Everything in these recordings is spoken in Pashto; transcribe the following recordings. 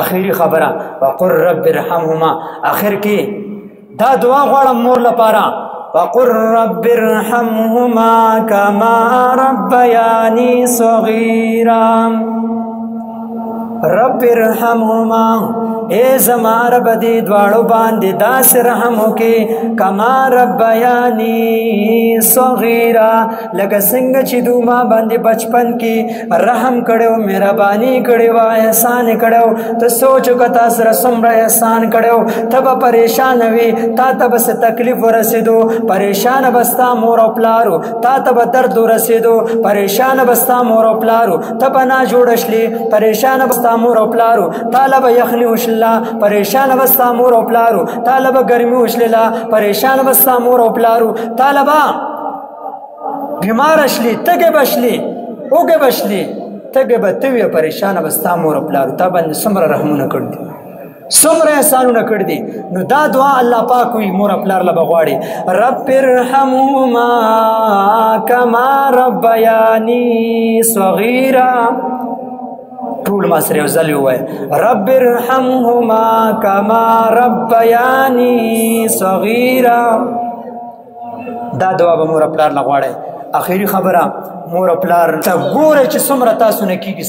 آخری خبره وقل رب ارحمهما آخر کې دا دعا غواړم مور لپاره وقل رب ارحمهما كما ربياني صغيرا رب ارحمهما اے زما رب دې دواړو باندې داسې رحم وکړي کما ربیاني صغیرا لکه څنګه چې دوی ما باندې بچپن کې رحم کړو مهرباني کړې وه احسان کړو ته سوچ وکړه تا سره څومره احسان کړو ته به پریشان وې تا ته به څه تکلیف ورسېدو پریشانه به ستا مور او پلارو تا ته به درد ورسېدو پریشانه به ستا مور او پلارو ته به ناجوړه شلې پریشانه به ستا مور او پلارو تاله به یخني وشله پریشان بستا مور او پلارو طالب گرمی وشللا پریشان بستا مور او پلارو طالبا بیمار شلی تگه بشلی اوگه بشلی تگه بتوی پریشان بستا مور او پلارو تا باندې څومره رحمونه کړ دي څومره احسانونه کړ دي نو دا دعا الله پاک وي مور او پلار له بغواړي رب ارحمهما کما ربیاني صغیرا ټول ما سره یو ځل ووایه رب ارحمهما کما ربیاني صغیرا دا دعا به مور او پلار له غواړئ آخري خبره مور او پلار ته ګورئ چې څومره تاسو نه کېږي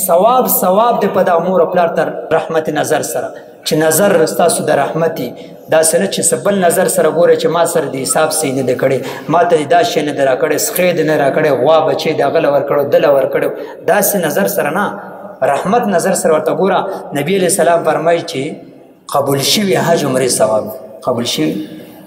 ثواب دی په دا مور او پلار تر رحمت نظر سره چې نظر ستاسو د رحمتي داسې نه چې څه بل نظر سره ګورئ چې ما سره د حساب صحیح نه دی کړی ما ته دا شی نه دی راکړی سخی دی نه راکړی غوا بچی د هغه له ورکړو دله ورکړو داسې نظر سره نه رحمت نظر سره ورته ګوره نبی علیہ السلام فرمایي چې قبول شوي حج عمرې ثواب قبول شوي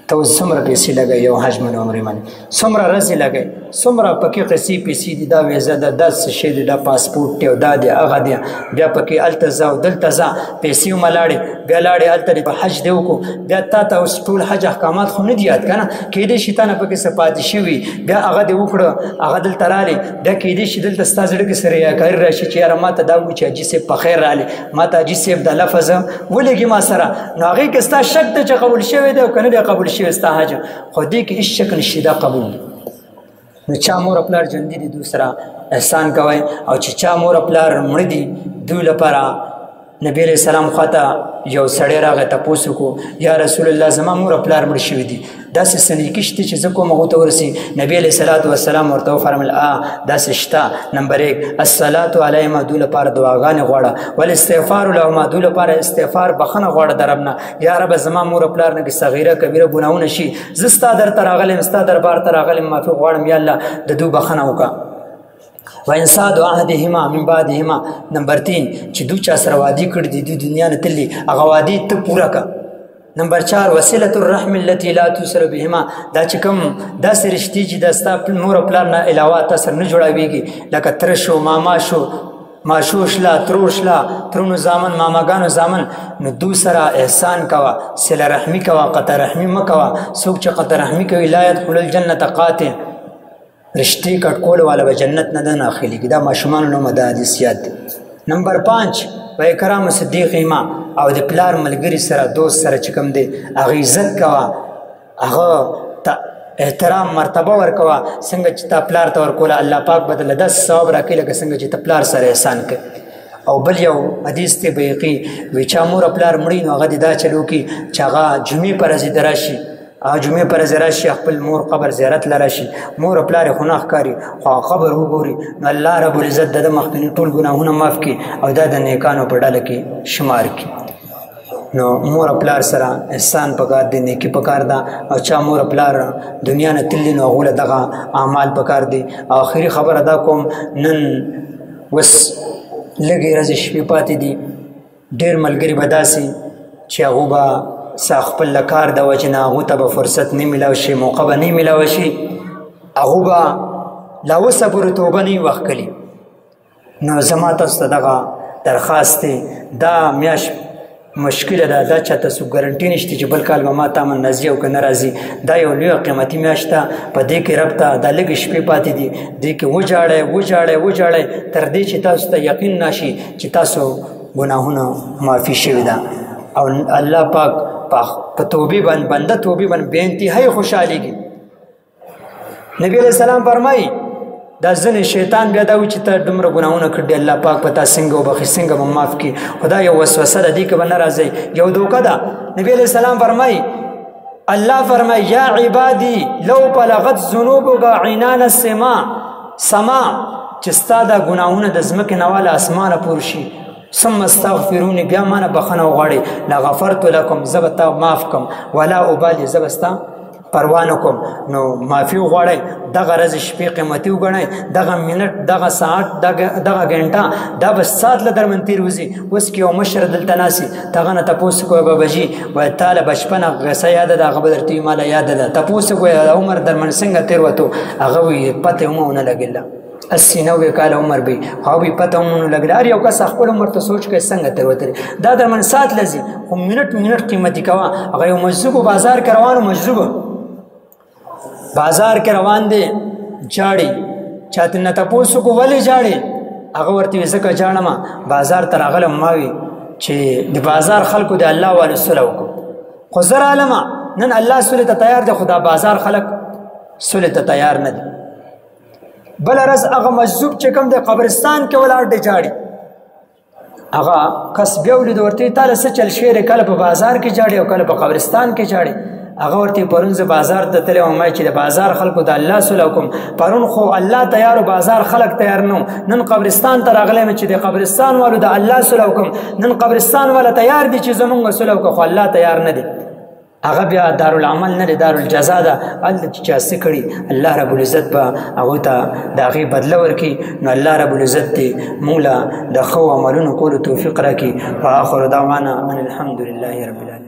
ته اوس څومره پیسې لګوي یو حج من عمرې باندې څومره ورځې لګوي څومره پکې قصې پیسې دي دا ویزه ده دا څه شی دی دا پاسپورټ دی او دا دی هغه دی بیا پکې هلته ځه او دلته ځه پیسې وملاړې بیا لاړې هلته په حج دی وکړو بیا تا ته اوس ټول حج احکامات خو نه دي یاد که نه کیدای شي تا نه پکې څه پاتې شوي بیا هغه دې وکړه هغه دلته رالې بیا کیدای شي دلته ستا زړه کې څه ریاکاري راشي چې یاره ما ته دا وایي چې حاجي صاحب په خیر رالې ما ته حاجي صاحب دا لفظ ولېږي ما سره نو هغې کې ستا شک دی چې قبول شوی دی او که نه دی قبول شوی ستا حج خو دې کې هېڅ شک نشته دا قبول دی نو چا مور او پلار ژوندي دي دوی سره احسان کوئ او چې چا مور او پلار مړه دي دوی لپاره نبی علیہ السلام خواته یو سړی راغی تپوس وکړو یا رسول الله زما مور او پلار مړه شوي دي داسې څه نیکي شته چې زه کوم هغو ته ورسي نبی علیه صلات وسلام ورته وفرمیل داسې شته نمبر 1 الصلاة علیهما دوی لپاره دعاګانې غواړه والاستغفار لهما دوی لپاره استغفار بخښنه غواړه د رب نه یا رب زما مور او پلار نه کې صغیره کبیره ګناهونه شي زه ستا درته راغلی ستا دربار ته راغلی معافي غواړم یا الله د دوی بخښنه وکړه وانصاد عهدهما من بعدهما نمبر 3 چې دوی چا سره وعده کړي دي د دنیا نه تللی هغه وعده ته پوره کړه نمبر 4 وسیله الرحم التي لا تسر بهما دا چې کوم داسې رشتې چې د ستا مور او پلار نه علاوه تا سره نه جوړاویږي لکه تره شو ماما شو ماشو شله ترور شله ترونو زامن ماماګانو زامن نو دوی سره احسان کوه صله رحمي کوه قطع رحمي مه کوه څوک چې قطع رحمي کوي لا يدخل الجنه قاطع رشتې کټکول والا به جنت نه ده داخلېږي دا ماشومانو نومه د حدیث یاد دی نمبر 5 و کرام صدیقهما او د پلار ملګري سره دوست سره چې کوم دی هغه عزت کوه هغه احترام مرتبه ورکوه څنګه چې تا پلار ته ورکوله الله پاک بدله داسې ثواب راکوي لکه څنګه چې ته پلار سره احسان کوي او بل یو حدیث دی بیقي وی چا مور او پلار مړي نو هغه دې دا چلو کي چې هغه جمعې په ورځې د راشي جمعې پر ورځ راشي خپل مور قبر زیارت له راشي مور او پلار یې خو نه ښکاري خو قبر وګوري نو الله رب العزت د ده مخکې ټول ګناهونه معاف کړي او دا د نیکانو په ډله کې شمار کړي نو مور او پلار سره احسان پکار دی نیکي پکار ده او چا مور او پلار دنیا نه تللی نو هغو له دغه اعمال پکار دی او آخري خبره دا کوم نن وس لږې ورځې شپې پاتې دي ډېر ملګري به داسې چې هغو به سا خپل لکار د وجې نه هغو ته به فرصت نه میلاو شي موقع به نه میلاوه شي هغو به لا اوسه پورې توبه نه وي وښکلي نو زما تاسو ته دغه درخواست دی دا میاشت مشکله ده دا چاته څوک ګارنټي نشته چې بل کال به ما تا من راځي او که نه راځي دا یو لویه قیمتي میاشت ده په دې کې رب ته دا لږې شپې پاتې دي دې کې وژاړئ تر دې چې تاسو ته یقین ناشي چې تاسو ګناهونه معافي شوي ده او الله پاک په توبې باندې بنده توبې باندې بې انتهایي خوشحالېږي نبی علیہ السلام فرمایي دا ځنې شیطان بیا دا وي چې ته دومره ګناهونه کړي الله پاک په تا څنګه وبخي څنګه به معاف کړي خو دا یو وسوسه ده دې کې به نه راځئ یو دوکه ده نبي علیه السلام فرمایي الله فرمایي یا عبادي لو بلغت ذنوبک عنان السماء سما چې ستا دا ګناهونه د ځمکې نه واله اسمانه پورې شي ثم استغفروني بیا مانه بخښنه وغواړئ لغفرت لکم زه به تا معاف کړم ولا ابالي زه به ستا پروا نه کوم نو معافي وغواړئ دغه ورځ شپې قیمتي وګڼئ دغه منټ دغه ساعت دغه ګنټه دا به سات له درمن تېر وځي اوس کې یو مشر دلته ناستي هغه نه تپوس کوی باباجي وایي تا له بچپنه غصه یاده ده هغه به درته وي ماله یاده ده تپوس کوی عمر درمن څنګه تېر وتو هغه وایي پته هم ونه لګېله 80-90 کاله عمر به هغه وایي پته هم ونه لګېله هر یو کس خپل عمر ته سوچ کوي څنګه تېر وتلی دا درمن سات لځي خو منټ قیمتي کوه هغه یو مجذوبو بازار کې روانو مجذوبه بازار کې روان دی جاړي چاته نه تاسو کو ولې جاړي هغه ورته ځکه جاړم بازار ته راغلم ما وی چې د بازار خلکو د الله والو سره وکړو خو زر عالمه نن الله سره ته تیار دی خدا بازار خلک سره ته تیار نه دي بل رز هغه مجذوب چې کوم د قبرستان کې ولاړ دی جاړي هغه کس بیا ولید ورته تعالی څه چل شعر کله په بازار کې جاړي او کله په قبرستان کې جاړي هغه ورته پرون زه بازار ته تللی وم چې د بازار خلکو د الله سوله وکړم پرون خو الله تیار و بازار خلک تیار نه نن قبرستان ته راغلی یم چې د قبرستان والو د الله سوله وکړم نن قبرستان والا تیار دي چې زمونږ سوله وکړه خو الله تیار نه دی هغه بیا دارالعمل نه دی دارالجزا ده هلته چې چا څه کړي الله رب العزت به هغوی ته د هغې بدله ورکړي نو الله رب العزت دې موږ له د ښو عملونو کولو توفیق راکړي په آخر دعوانا ان الحمد لله رب العالمین